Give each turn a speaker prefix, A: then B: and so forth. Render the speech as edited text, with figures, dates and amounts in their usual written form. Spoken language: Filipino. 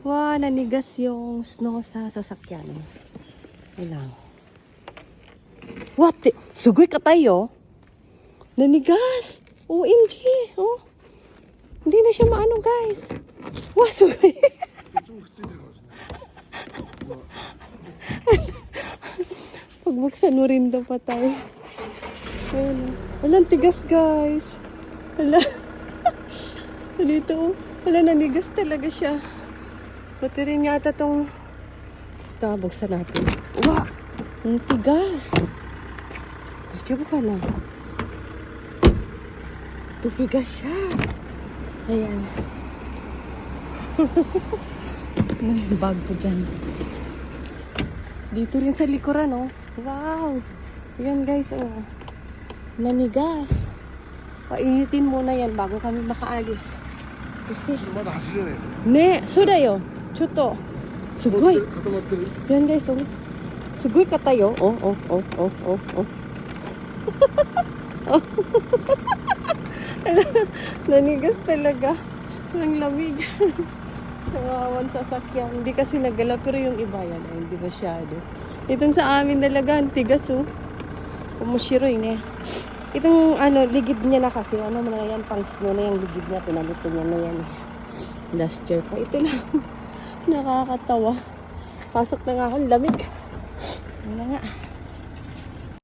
A: Wow, nanigas yung snow sa sasakyan. Ilang. What? Sugoy ka tayo? Nanigas. OMG. Oh. Hindi na siya maano, guys. Wow, sugoy. Pagbuksan mo rin daw patay. Ayun. Walang tigas, guys. Wala. Dito. Wala, nanigas talaga siya. Pati rin yata itong buksan natin. Wow! Ang tigas. Diyan ka na. Tumigas siya. Ayan. May bag ko dyan. Dito rin sa likuran, oh. Wow! Ayan, guys, oh. Nanigas. Painitin muna yan bago kami makaalis. Kasi... Ne, sudayo. Chuto. Sugoy. Yan, guys, oh. Sugoy ka tayo. Oh. Nanigas talaga. Ang lamig. Kawawan sasakyan. Hindi kasi nagala, pero yung iba yan, hindi masyado. Itong sa amin talaga, ang tigas, oh. Kumushiroy, ne. Itong, ligid niya na kasi, mo na yan, pang snow na yung ligid niya, pinalito niya na yan. Last year pa. Ito lang. Nakakatawa. Pasok na nga ako, lamig. Ano nga.